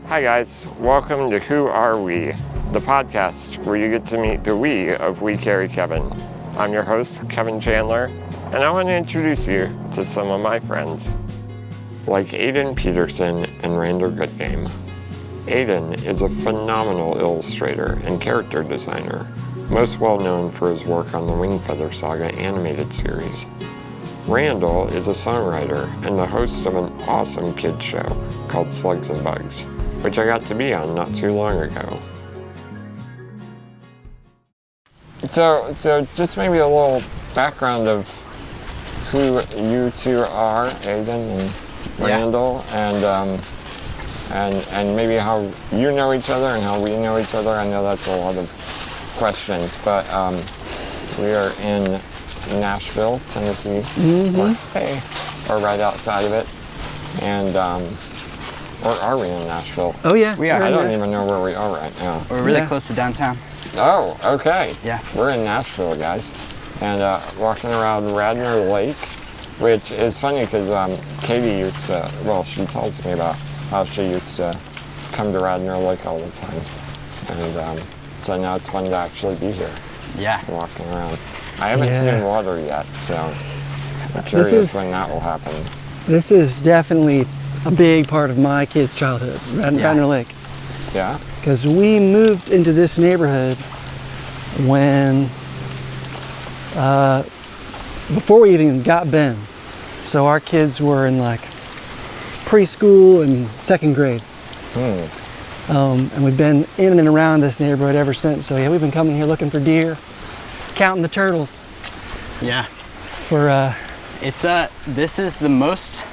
Hi guys, welcome to Who Are We, the podcast where you get to meet the we of We Carry Kevan. I'm your host, Kevan Chandler, and I want to introduce you to some of my friends. Like Aedan Peterson and Randall Goodgame. Aedan is a phenomenal illustrator and character designer, most well known for his work on the Wingfeather saga animated series. Randall is a songwriter and the host of an awesome kids show called Slugs and Bugs, which I got to be on not too long ago. So just maybe a little background of who you two are, Aedan and Randall, and maybe how you know each other and how we know each other. I know that's a lot of questions, but we are in Nashville, Tennessee, or right outside of it, and or are we in Nashville? Oh yeah, we are. I don't even know where we are right now. We're really close to downtown. Oh, okay. Yeah. We're in Nashville, guys, and walking around Radnor Lake, which is funny because Katie used to, well, she tells me about how she used to come to Radnor Lake all the time, and so now it's fun to actually be here. Yeah. Walking around. I haven't seen water yet, so I'm curious when that will happen. This is definitely a big part of my kids' childhood, Radnor Lake. Yeah? Because we moved into this neighborhood when, before we even got Ben. So our kids were in like preschool and second grade. And we've been in and around this neighborhood ever since. So yeah, we've been coming here looking for deer, counting the turtles. Yeah. For this is the most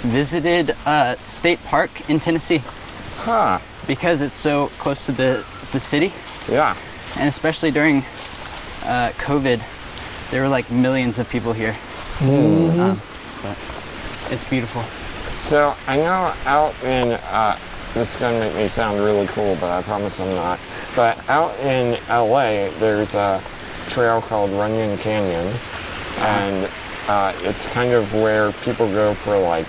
visited state park in Tennessee. Huh. Because it's so close to the city. Yeah. And especially during COVID, there were like millions of people here. But it's beautiful. So I know out in, this is going to make me sound really cool, but I promise I'm not. But out in LA, there's a trail called Runyon Canyon, and it's kind of where people go for like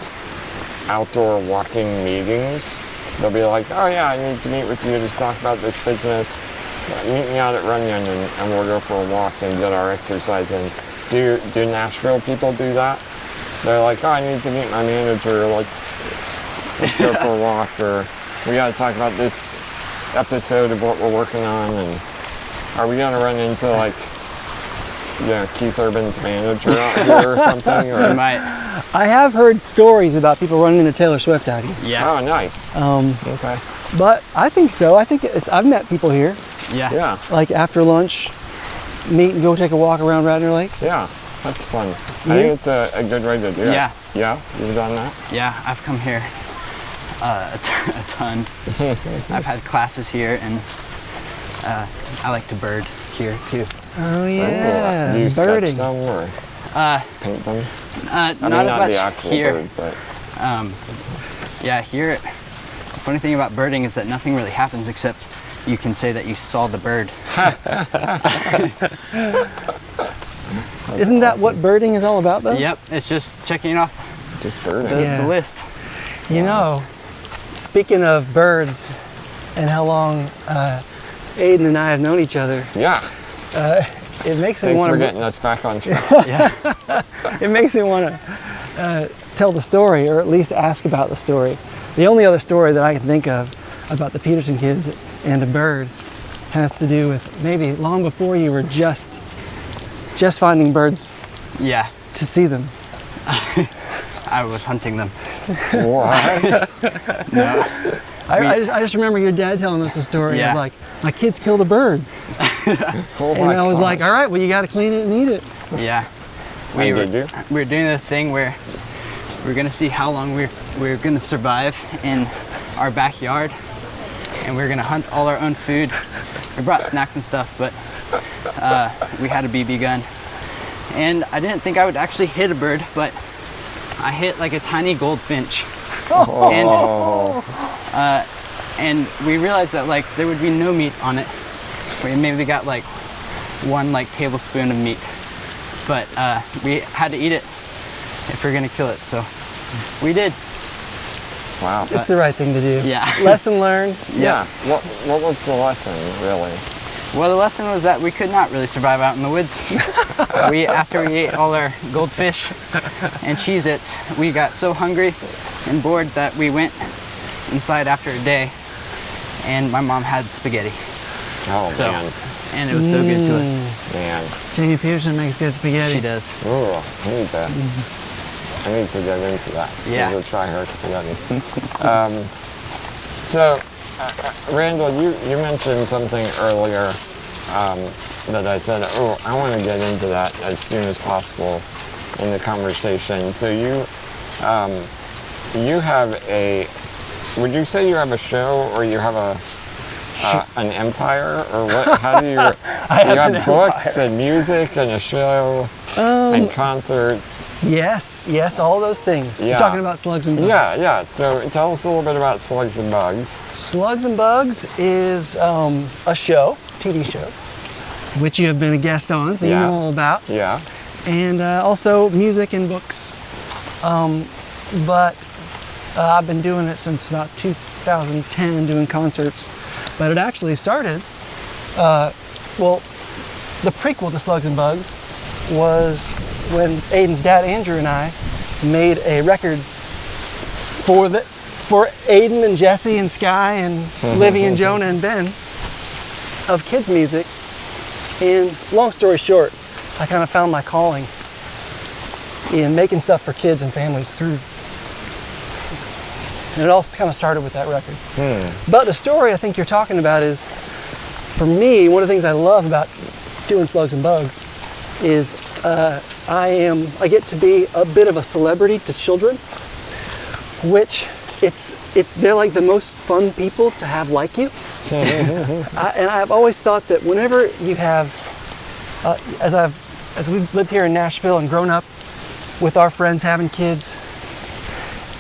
outdoor walking meetings. They'll be like, oh yeah, I need to meet with you to talk about this business. Meet me out at Runyon and we'll go for a walk and get our exercise in. Do Nashville people do that? They're like, oh, I need to meet my manager, let's go for a walk, or we gotta talk about this episode of what we're working on, and are we gonna run into like, Keith Urban's manager out here or something? Or? We might. I have heard stories about people running into Taylor Swift out here. Yeah. Oh, nice. Okay. But I think so. I've met people here. Yeah. Yeah. Like after lunch, meet and go take a walk around Radnor Lake. Yeah, that's fun. I think it's a good way to do it. Yeah. Yeah? You've done that? Yeah, I've come here a ton. I've had classes here, and I like to bird here too. Oh yeah, Do you birding. sketch them or paint them? Not not much the actual here. bird, but Yeah, here, the funny thing about birding is that nothing really happens except you can say that you saw the bird. Isn't that what birding is all about though? Yep, it's just checking off just birding. the list. You know, speaking of birds and how long Aedan and I have known each other, Yeah. it makes me Thanks want for to. getting us back on track. Yeah. It makes me want to tell the story, or at least ask about the story. The only other story that I can think of about the Peterson kids and a bird has to do with maybe long before you were just finding birds Yeah. to see them. I was hunting them. What? No. I just remember your dad telling us a story Yeah. of like, my kids killed a bird. Oh And I was like, all right, well, you got to clean it and eat it. Yeah. We did you? We were doing the thing where we're gonna see how long we're gonna survive in our backyard, and we're gonna hunt all our own food. We brought snacks and stuff, but we had a BB gun, and I didn't think I would actually hit a bird, but I hit like a tiny goldfinch. And we realized that like there would be no meat on it. We maybe got like one like tablespoon of meat, but we had to eat it if we're gonna kill it, so we did. Wow. It's the right thing to do. Yeah. Lesson learned. Yeah. What was the lesson, really? Well, the lesson was that we could not really survive out in the woods. After we ate all our goldfish and Cheez-Its, we got so hungry and bored that we went inside after a day, and my mom had spaghetti. Oh, man. And it was so good to us. Man. Jamie Peterson makes good spaghetti. She does. Ooh, I need to get into that. Yeah. We'll try her spaghetti. Randall, you mentioned something earlier that I said, I want to get into that as soon as possible in the conversation. So you have would you say you have a show, or you have an empire, or what? How do you? You have books and music and a show and concerts. Yes, all those things. Yeah. You're talking about Slugs and Bugs. Yeah. So tell us a little bit about Slugs and Bugs. Slugs and Bugs is a show, TV show, which you have been a guest on, so you know all about. Yeah. And also music and books. But I've been doing it since about 2010, doing concerts. But it actually started, the prequel to Slugs and Bugs was when Aedan's dad, Andrew, and I made a record for Aedan and Jesse and Sky and Livy and Jonah and Ben of kids' music. And long story short, I kind of found my calling in making stuff for kids and families through. And it all kind of started with that record. But the story I think you're talking about is, for me, one of the things I love about doing Slugs and Bugs is I get to be a bit of a celebrity to children, which they're like the most fun people to have like you. And I've always thought that whenever you have, as we've lived here in Nashville and grown up with our friends having kids,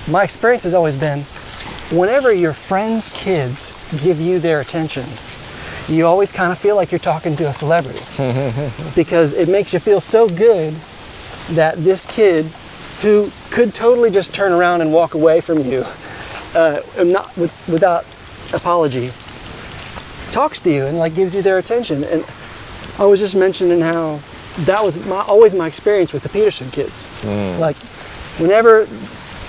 my experience has always been, whenever your friends' kids give you their attention, you always kind of feel like you're talking to a celebrity. Because it makes you feel so good that this kid, who could totally just turn around and walk away from you, without apology, talks to you and like gives you their attention. And I was just mentioning how that was always my experience with the Peterson kids. Like, whenever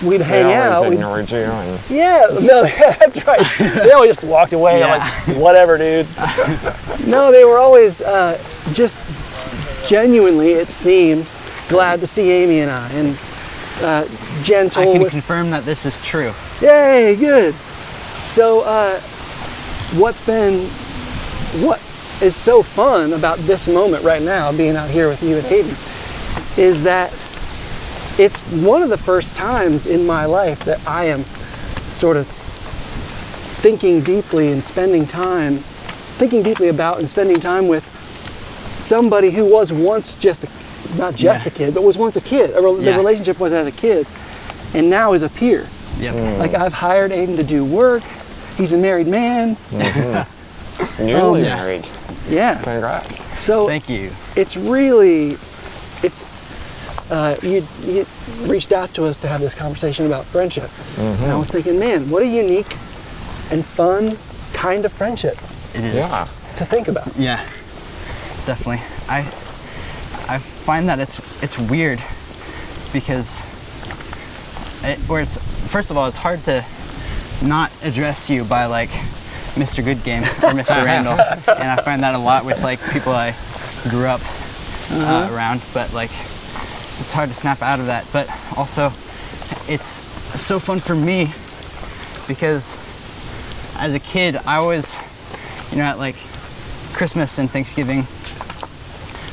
we'd hang out. Ignored you. And... Yeah, no, that's right. They always just walked away. I'm like, whatever, dude. No, they were always just genuinely, it seemed, glad to see Amy and I, and gentle. I can confirm that this is true. Yay, good. So, what is so fun about this moment right now, being out here with you and Aedan, is that it's one of the first times in my life that I am sort of thinking deeply about and spending time with somebody who was once not just a kid, but was once a kid. The relationship was as a kid, and now is a peer. Yep. Like, I've hired Aedan to do work. He's a married man. Newly married. Yeah. Congrats. So thank you. It's really, you reached out to us to have this conversation about friendship. And I was thinking, man, what a unique and fun kind of friendship. It is. Yeah. To think about. Yeah, definitely. I find that it's weird because first of all, it's hard to not address you by like Mr. Goodgame or Mr. Randall, and I find that a lot with like people I grew up around, but like it's hard to snap out of that. But also, it's so fun for me because as a kid, I always, at like Christmas and Thanksgiving,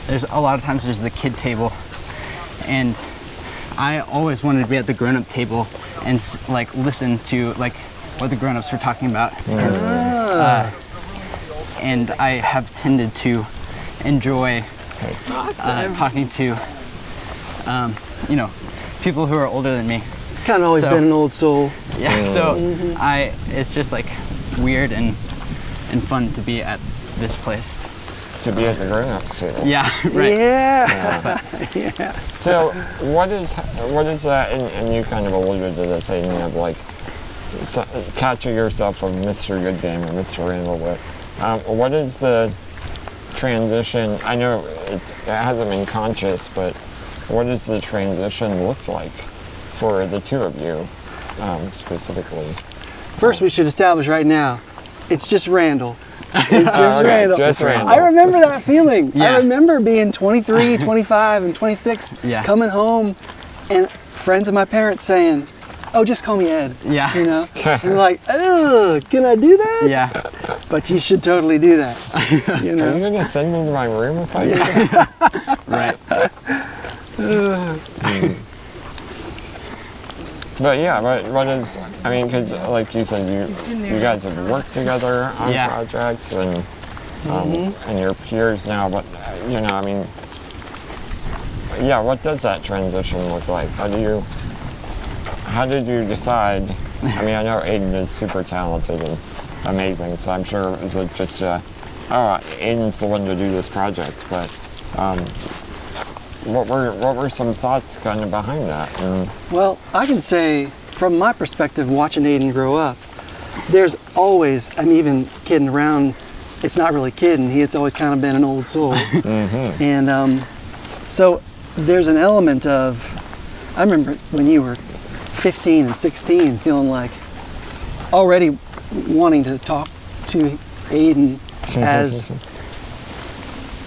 there's a lot of times there's the kid table, and I always wanted to be at the grown-up table and like listen to like what the grown-ups were talking about. And I have tended to enjoy talking to people who are older than me. Kind of always been an old soul. Yeah, so it's just like weird and fun to be at this place. To be at the grown-ups table. Yeah, right. Yeah. So what is that, and you kind of alluded to this, of like catching yourself of Mr. Goodgame or Mr. Randall Witt. What is the transition? I know it hasn't been conscious, but what does the transition look like for the two of you specifically? First, we should establish right now, it's just Randall. It's just Okay, Randall. just Randall. I remember that feeling. Yeah. I remember being 23, 25, and 26, Yeah. coming home, and friends of my parents saying, "Oh, just call me Ed." Yeah. You know? And you're like, "Oh, can I do that?" Yeah. But you should totally do that. You Are know? you gonna send me to my room if I do that? Right. But yeah, what is, I mean, because like you said, you guys have worked together on Yeah. projects and you're peers now, but you know, I mean, yeah, what does that transition look like? How did you decide? I mean, I know Aedan is super talented and amazing, so I'm sure it was like just Aiden's the one to do this project, but what were some thoughts kind of behind that? And Well, I can say, from my perspective, watching Aedan grow up, there's always, I'm even kidding around, it's not really kidding, he's always kind of been an old soul. And so there's an element of, I remember when you were 15 and 16, feeling like already wanting to talk to Aedan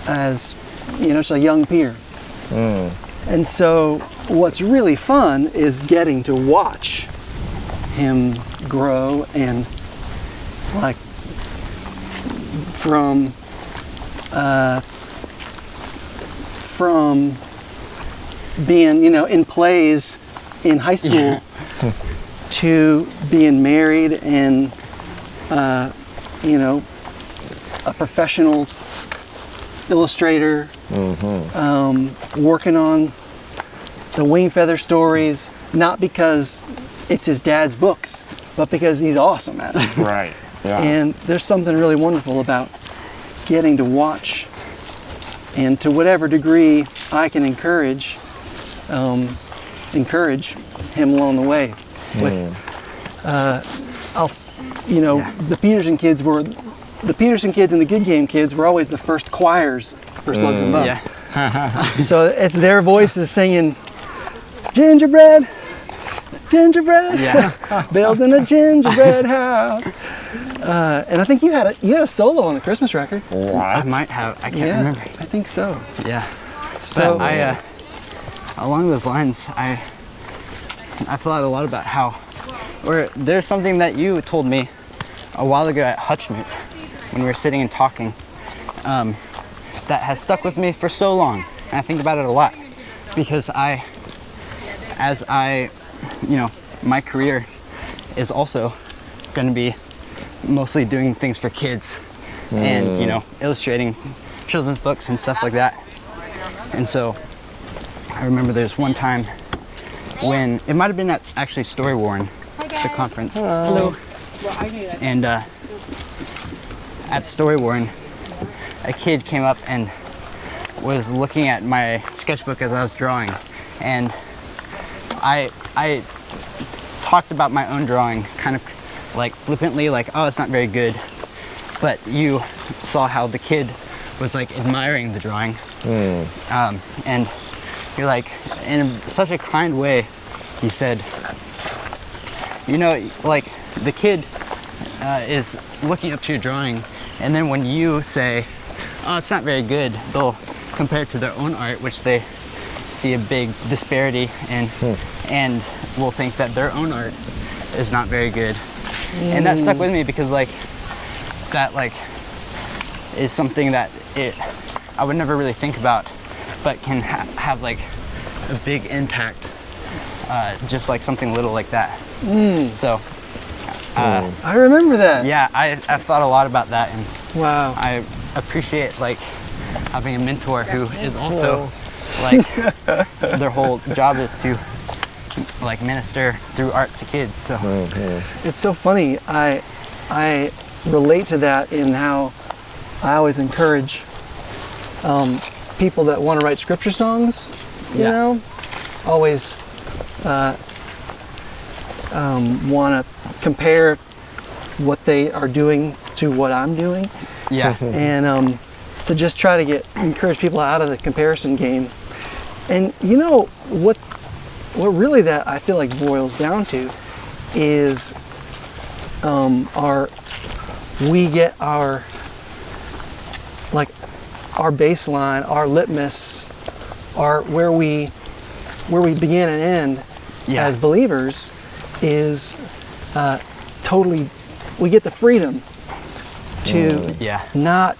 as you know, just a young peer. And so what's really fun is getting to watch him grow and like from being, you know, in plays in high school to being married and you know, a professional illustrator, working on the wingfeather stories, not because it's his dad's books, but because he's awesome at it. right, yeah. And there's something really wonderful about getting to watch, and to whatever degree I can encourage him along the way. With, you know, the Peterson kids and the Goodgame kids were always the first choirs for Slugs and Bugs. Yeah. So it's their voices singing, "Gingerbread, gingerbread, Yeah. building a gingerbread house." And I think you had a solo on the Christmas record. I might have. I can't remember. I think so. Yeah. So But I, along those lines, I thought a lot about how, or there's something that you told me a while ago at Hutchmeet when we were sitting and talking, that has stuck with me for so long. And I think about it a lot because as I, you know, my career is also going to be mostly doing things for kids and, you know, illustrating children's books and stuff like that. And so I remember there's one time when, it might have been at actually Story Warren, the conference. Hello. And at Story Warren, a kid came up and was looking at my sketchbook as I was drawing. And I talked about my own drawing kind of like flippantly, like, oh, it's not very good. But you saw how the kid was like admiring the drawing. And you're like, in such a kind way, you said, you know, like the kid is looking up to your drawing, and then when you say, oh, it's not very good, they'll compare it to their own art, which they see a big disparity in, and will think that their own art is not very good. And that stuck with me because like that like is something that I would never really think about, but can have like a big impact, just like something little like that. So I remember that. yeah, I've thought a lot about that, and Wow. I appreciate like having a mentor who is also like their whole job is to like minister through art to kids. So It's so funny. I relate to that in how I always encourage people that want to write scripture songs. You know, always want to compare what they are doing to what I'm doing, Yeah. and to just try to encourage people out of the comparison game. And you know what really that I feel like boils down to is we get our baseline, our litmus, where we begin and end as believers is totally, we get the freedom to not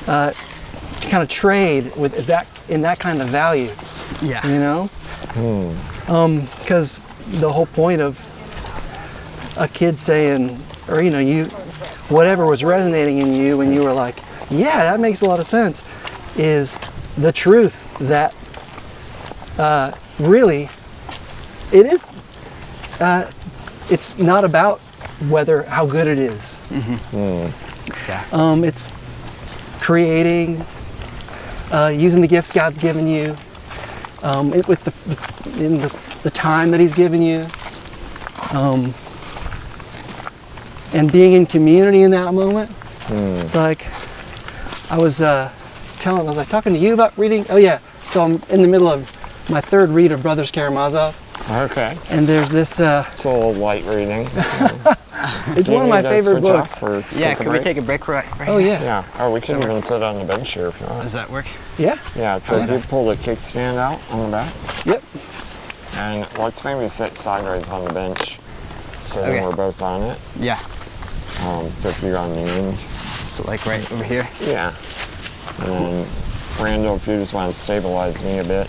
kind of trade with that in that kind of value. Yeah. You know? Because the whole point of a kid saying, or whatever was resonating in you when you were like, yeah, that makes a lot of sense, is the truth that really it is. It's not about how good it is. Yeah. It's creating, using the gifts God's given you, with the time that He's given you, and being in community in that moment. It's like I was talking to you about reading. Oh yeah, so I'm in the middle of my third read of Brothers Karamazov. Okay. And there's this. It's a little light reading. It's one of my favorite books. Can we take a break right Oh here? yeah. Yeah. Oh, we can even sit on the bench here if you want. Does that work? Yeah. Yeah. So you pull the kickstand out on the back. Yep. And let's maybe sit sideways on the bench, so then we're both on it. Yeah. So if you're on the end. So like right over here. Yeah. And then Randall, if you just want to stabilize me a bit,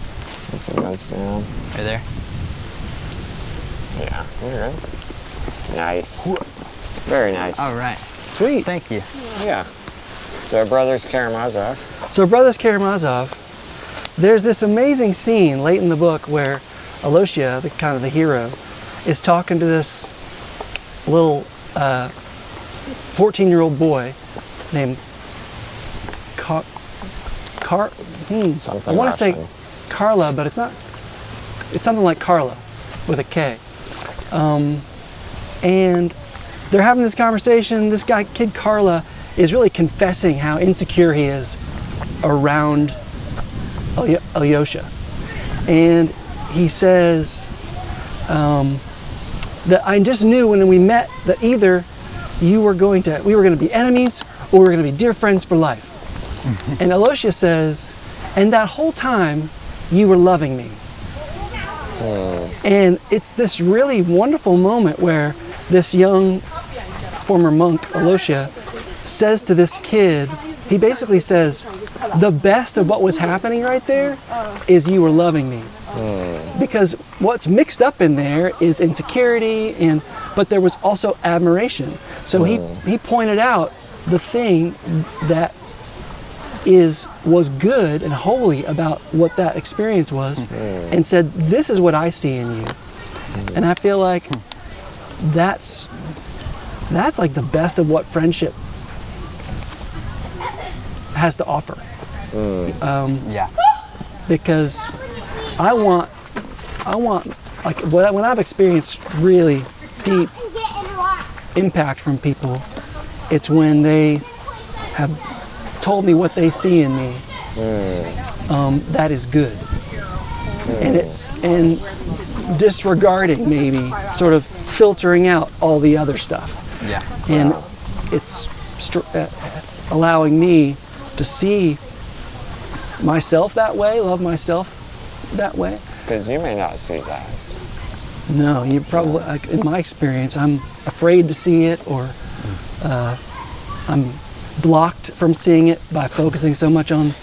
as it goes down. Right there. Yeah, you're good. Nice. Very nice. All right. Sweet. Thank you. Yeah. So Brothers Karamazov. So Brothers Karamazov, there's this amazing scene late in the book where Alosha, the hero, is talking to this little 14-year-old boy named Something I want to say Russian. Carla, but it's not. It's something like Carla with a K. And they're having this conversation. This kid Carla, is really confessing how insecure he is around Alyosha. And he says that I just knew when we met that either we were going to be enemies or we were going to be dear friends for life. And Alyosha says, and that whole time you were loving me. And it's this really wonderful moment where this young former monk, Alyosha, says to this kid, he basically says, the best of what was happening right there is you were loving me. Because what's mixed up in there is insecurity, but there was also admiration. So he pointed out the thing that was good and holy about what that experience was, and said, this is what I see in you. And I feel like that's like the best of what friendship has to offer. Yeah. Because I want like when I've experienced really deep impact from people, it's when they have told me what they see in me that is good, and disregarding, maybe sort of filtering out all the other stuff. Yeah. And it's allowing me to see myself that way, love myself that way. Because you may not see that. No, you probably, in my experience, I'm afraid to see it, or I'm blocked from seeing it by focusing so much on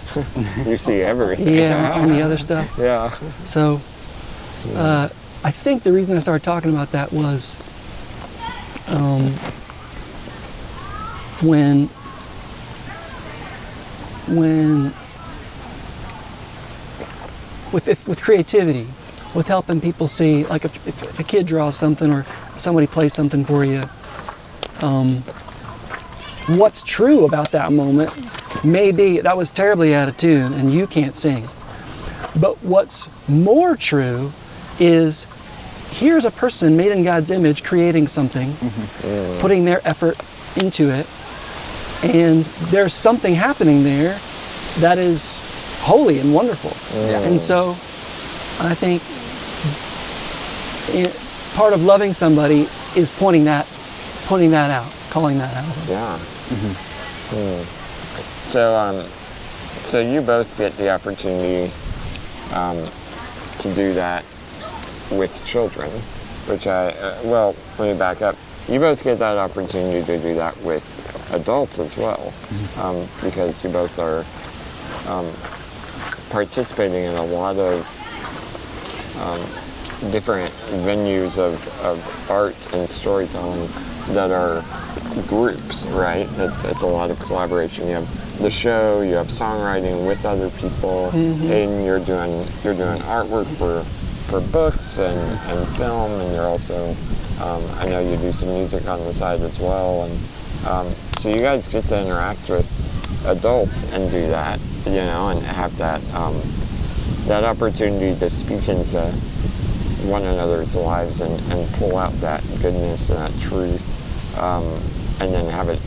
You see everything. on the other stuff. Yeah. So I think the reason I started talking about that was when with creativity, with helping people see, like if a kid draws something or somebody plays something for you, what's true about that moment may be that was terribly out of tune and you can't sing. But what's more true is here's a person made in God's image creating something, putting their effort into it, and there's something happening there that is holy and wonderful. And so I think part of loving somebody is pointing that out, calling that out. Yeah. So you both get the opportunity to do that with children, which well, let me back up. You both get that opportunity to do that with adults as well, because you both are participating in a lot of different venues of art and storytelling that are groups, right? It's a lot of collaboration. You have the show, you have songwriting with other people, and you're doing artwork for books and film, and you're also I know you do some music on the side as well, and so you guys get to interact with adults and do that, you know, and have that that opportunity to speak into one another's lives and pull out that goodness and that truth, and then have it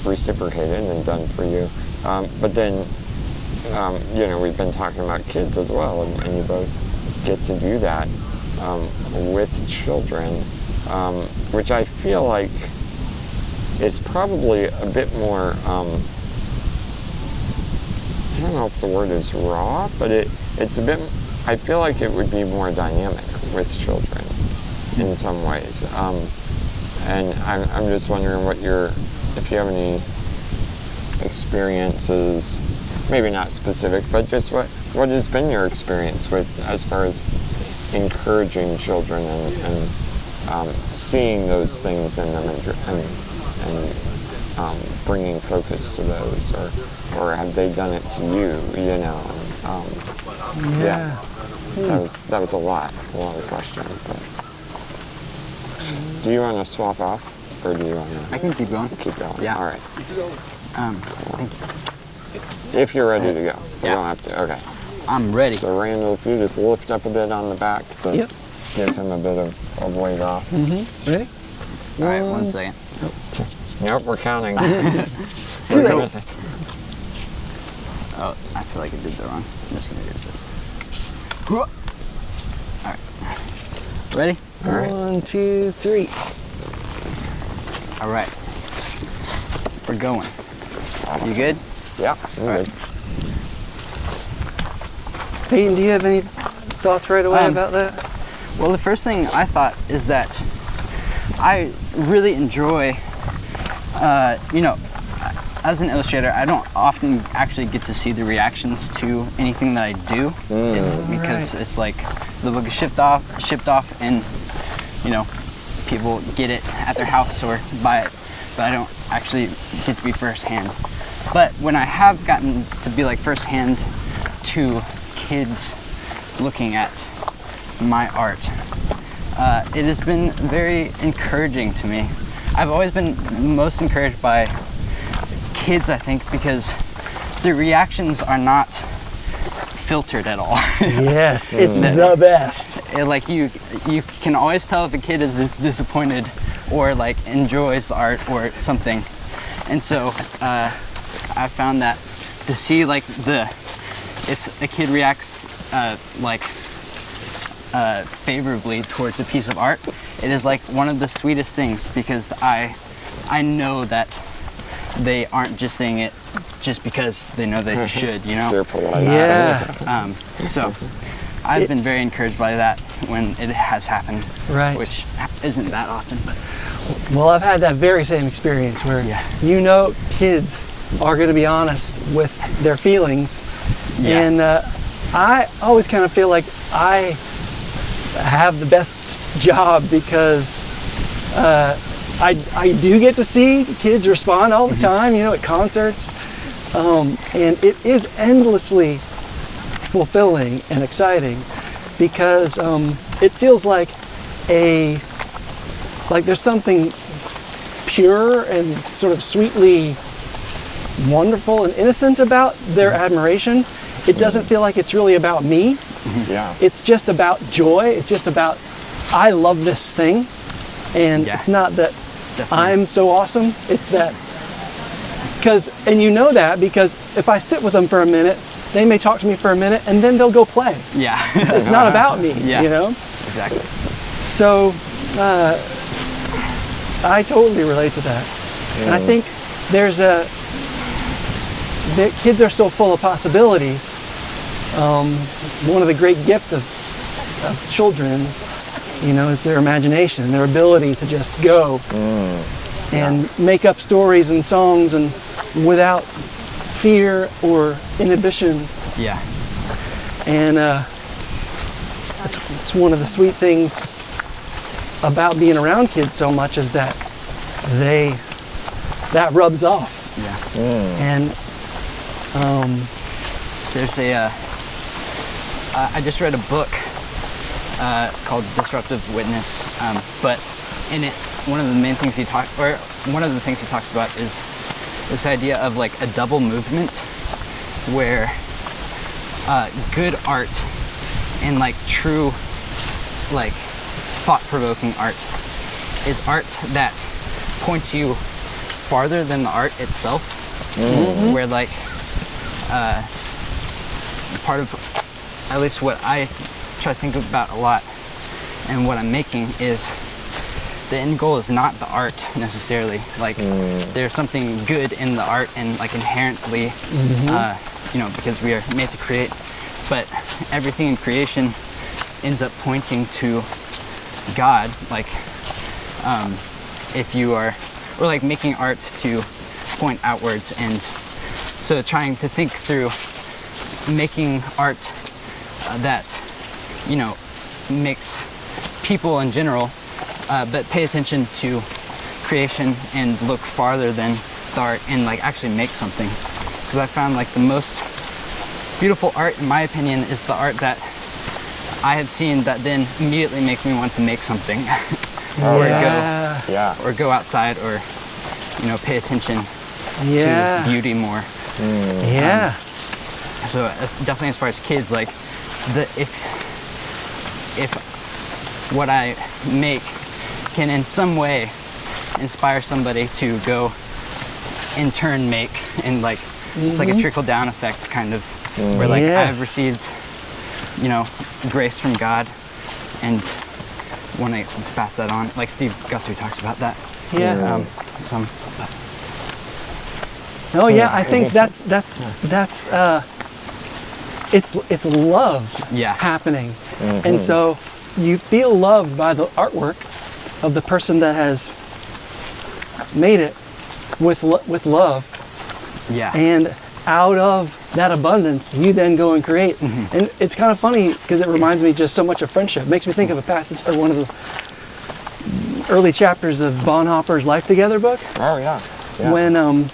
reciprocated and done for you. But then, you know, we've been talking about kids as well, and you both get to do that with children, which I feel like is probably a bit more, I don't know if the word is raw, but it's a bit, I feel like it would be more dynamic with children in some ways. And I'm just wondering if you have any experiences, maybe not specific, but just what has been your experience with, as far as encouraging children and seeing those things in them and bringing focus to those, or have they done it to you, you know? That was a lot of questions. But do you want to swap off, or do you want to? I can keep going. Keep going. Yeah. All right. Thank you. If you're ready to go, you Yeah. don't have to. Okay. I'm ready. So Randall, if you just lift up a bit on the back to give him a bit of weight off. Ready? All right, 1 second. Nope, we're counting. Too late. Oh, I feel like I did the wrong. I'm just gonna do this. All right. Ready? All right. 1, 2, 3. All right. We're going. You good? Yeah, I'm good. Aedan, do you have any thoughts right away about that? Well, the first thing I thought is that I really enjoy, you know, as an illustrator, I don't often actually get to see the reactions to anything that I do. It's because it's like the book is shipped off, and you know, people get it at their house or buy it, but I don't actually get to be firsthand. But when I have gotten to be like firsthand to kids looking at my art, it has been very encouraging to me. I've always been most encouraged by kids, I think, because the reactions are not filtered at all. Yes, it's the best. Like you can always tell if a kid is disappointed or like enjoys the art or something. And so I found that to see like if a kid reacts favorably towards a piece of art, it is like one of the sweetest things, because I know that they aren't just saying it just because they know they should, you know? They're polite. Yeah. So I've been very encouraged by that when it has happened, Right. which isn't that often, but Well, I've had that very same experience where you know kids are going to be honest with their feelings. Yeah. And I always kind of feel like I have the best job because I do get to see kids respond all the time, you know, at concerts. And it is endlessly fulfilling and exciting because it feels like there's something pure and sort of sweetly wonderful and innocent about their admiration. It doesn't feel like it's really about me. Yeah. It's just about joy. It's just about I love this thing, and Yeah. it's not that Definitely. I'm so awesome. It's that and you know that because if I sit with them for a minute, they may talk to me for a minute, and then they'll go play. Yeah. It's not about me, Yeah. you know. Exactly. So I totally relate to that, and I think the kids are so full of possibilities. One of the great gifts of children, you know, is their imagination, their ability to just go and make up stories and songs and without fear or inhibition. Yeah. And it's one of the sweet things about being around kids so much is that that rubs off. Yeah. And There's I just read a book called Disruptive Witness, but in it, one of the things he talks about is this idea of like a double movement, where good art and like true, like thought-provoking art is art that points you farther than the art itself, where like part of, at least what I try to think about a lot and what I'm making is the end goal is not the art necessarily. Like there's something good in the art and like inherently, you know, because we are made to create, but everything in creation ends up pointing to God. Like if you are, or like making art to point outwards, and so trying to think through making art that, you know, makes people in general, but pay attention to creation and look farther than the art and like actually make something. Because I found like the most beautiful art, in my opinion, is the art that I have seen that then immediately makes me want to make something. Or go outside, or, you know, pay attention to beauty more. So definitely as far as kids, like if what I make can in some way inspire somebody to go in turn make, and like it's like a trickle down effect kind of, where like I've received, you know, grace from God and want to pass that on. Like Steve Guthrie talks about that. I think that's it's love happening, and so you feel loved by the artwork of the person that has made it with love, and out of that abundance you then go and create. And it's kind of funny because it reminds me just so much of friendship. It makes me think of a passage, or one of the early chapters of Bonhoeffer's Life Together book. When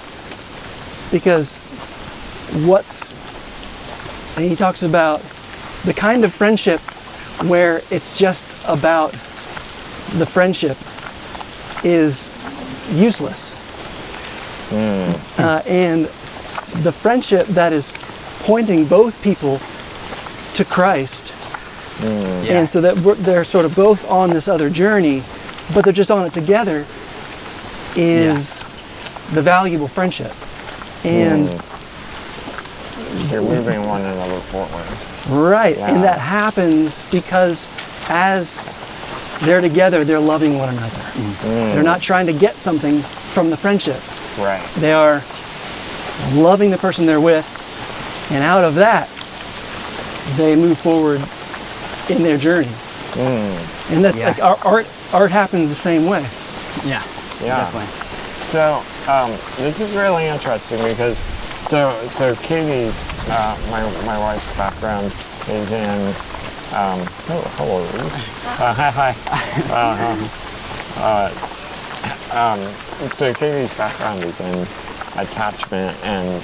because and he talks about the kind of friendship where it's just about the friendship is useless. And the friendship that is pointing both people to Christ, and so that they're sort of both on this other journey, but they're just on it together, is the valuable friendship. And you're moving one another forward. Right, and that happens because as they're together, they're loving one another. They're not trying to get something from the friendship. Right. They are loving the person they're with, and out of that, they move forward in their journey. And that's like our art happens the same way. Definitely. So this is really interesting because so Katie's my wife's background is in hello. Hi. So Katie's background is in attachment and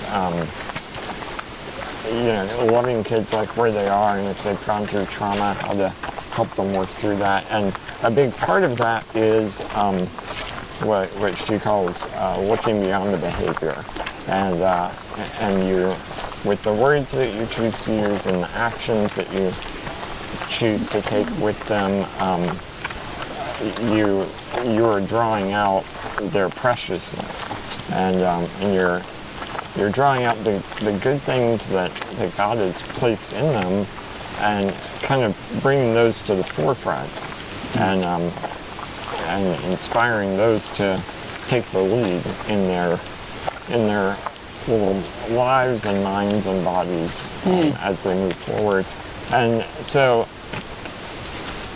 you know, loving kids like where they are, and if they've gone through trauma, how to help them work through that. And a big part of that is what she calls looking beyond the behavior, and you, with the words that you choose to use and the actions that you choose to take with them, you are drawing out their preciousness, and you're drawing out the good things that God has placed in them, and kind of bringing those to the forefront, and inspiring those to take the lead in their little lives and minds and bodies as they move forward. And so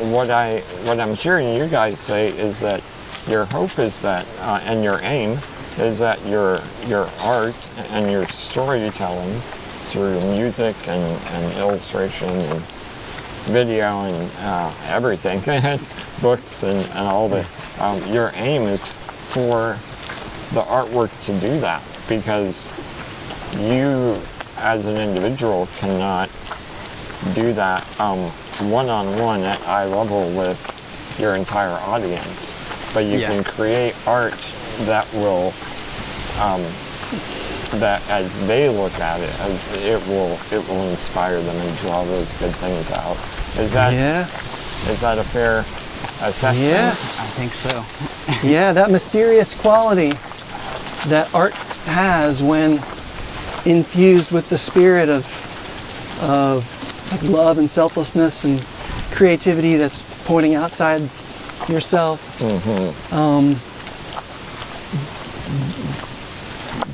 what I'm hearing you guys say is that your hope is that, and your aim is that your art and your storytelling through music and illustration and video and everything, books and all of it, your aim is for the artwork to do that, because you as an individual cannot do that one-on-one at eye level with your entire audience, but you can create art that will that as they look at it, as it will inspire them and draw those good things out. Is that a fair assessment? Yeah, I think so. yeah, that mysterious quality that art has when infused with the spirit of like love and selflessness and creativity that's pointing outside yourself.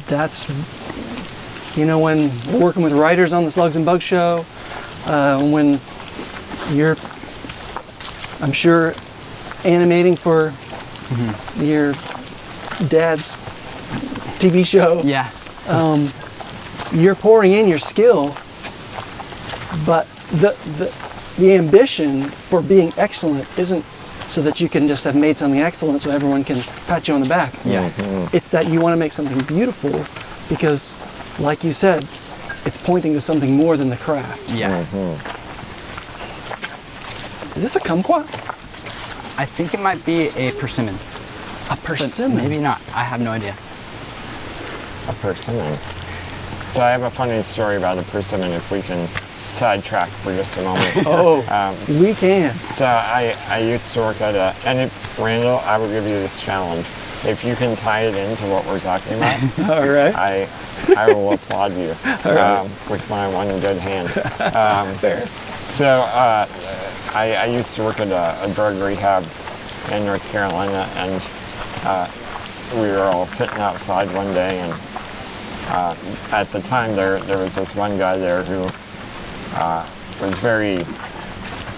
That's, when we're working with writers on the Slugs and Bugs show, when you're, I'm sure, animating for your dad's TV show. Yeah. You're pouring in your skill, but the ambition for being excellent isn't so that you can just have made something excellent so everyone can pat you on the back. Yeah. It's that you want to make something beautiful because, like you said, it's pointing to something more than the craft. Yeah. Is this a kumquat? I think it might be a persimmon. A persimmon? But maybe not. I have no idea. A persimmon. So I have a funny story about a persimmon, if we can sidetrack for just a moment. We can. So I used to work at and if, Randall, I will give you this challenge. If you can tie it into what we're talking about, All right. I will applaud you with my one good hand. Fair. So I used to work at a drug rehab in North Carolina, and we were all sitting outside one day, and at the time there was this one guy there who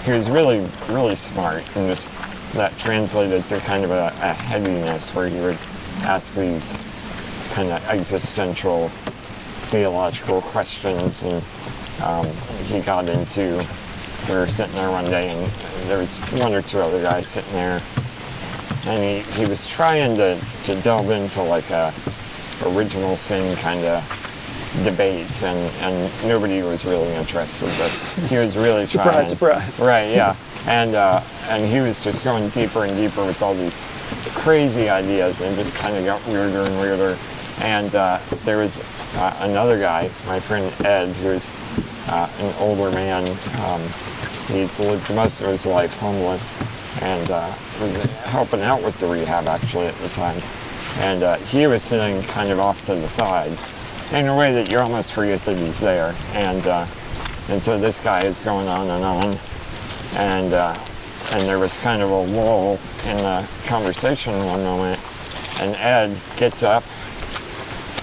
he was really, really smart, and just that translated to kind of a heaviness where he would ask these kind of existential theological questions, and he got into, we were sitting there one day and there was one or two other guys sitting there, and he was trying to delve into like a original sin kind of debate, and nobody was really interested, but he was really trying. Surprise. Right, yeah. And he was just going deeper and deeper with all these crazy ideas, and just kind of got weirder and weirder. And there was another guy, my friend Ed, who was an older man. He'd lived most of his life homeless, and was helping out with the rehab actually at the time. And he was sitting kind of off to the side in a way that you almost forget that he's there. And so this guy is going on and on, and there was kind of a lull in the conversation one moment, and Ed gets up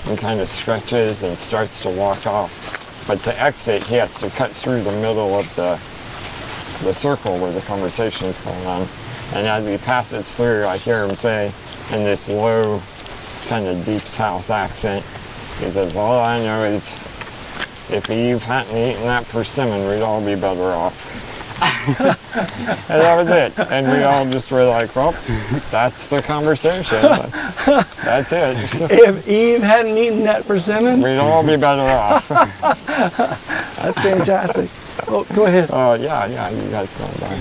and kind of stretches and starts to walk off. But to exit, he has to cut through the middle of the circle where the conversation is going on. And as he passes through, I hear him say in this low, kind of deep South accent, he says, "All I know is if Eve hadn't eaten that persimmon, we'd all be better off." And that was it. And we all just were like, well, that's the conversation. That's it. If Eve hadn't eaten that persimmon, we'd all be better off. That's fantastic. Oh, go ahead. Oh, yeah, you guys going by.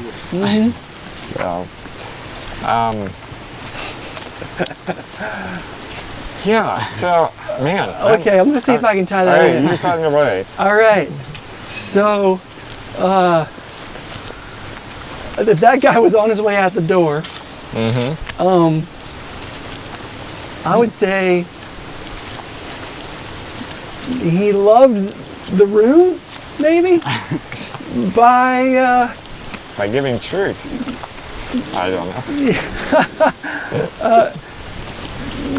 So, yeah, so, man. Okay, let's see if I can tie that in. You find a way. All right. So, if that guy was on his way out the door, I would say he loved the room, maybe, by giving truth. I don't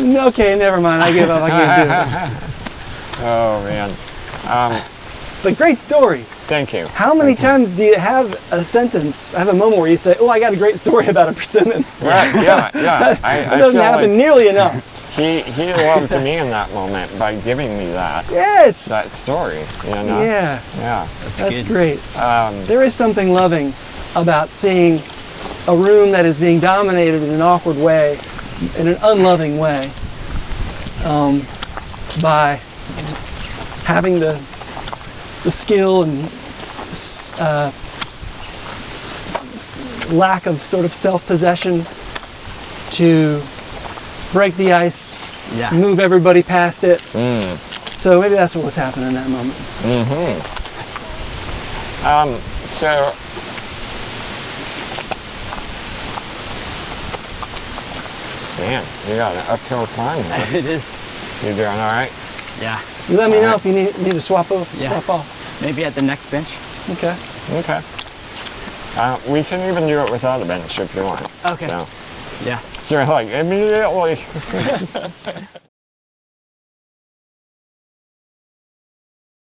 know. okay, never mind. I give up. I can't do it. Oh man. But great story. Thank you. How many times do you have a sentence, have a moment where you say, "Oh, I got a great story about a persimmon"? Right. Yeah. That I doesn't feel happen like nearly enough. he loved me in that moment by giving me that Yes. story. You know. Yeah. Yeah. That's good. great. Um, There is something loving about seeing a room that is being dominated in an awkward way, in an unloving way, by having the skill and lack of sort of self-possession to break the ice, Yeah. move everybody past it. So maybe that's what was happening in that moment. So man, you got an uphill climb there. It is. You doing all right? Yeah. You let me know Alright. if you need to swap off. Yeah. Swap off. Maybe at the next bench. Okay. Okay. We can even do it without a bench if you want. Okay. So Yeah. you're like immediately.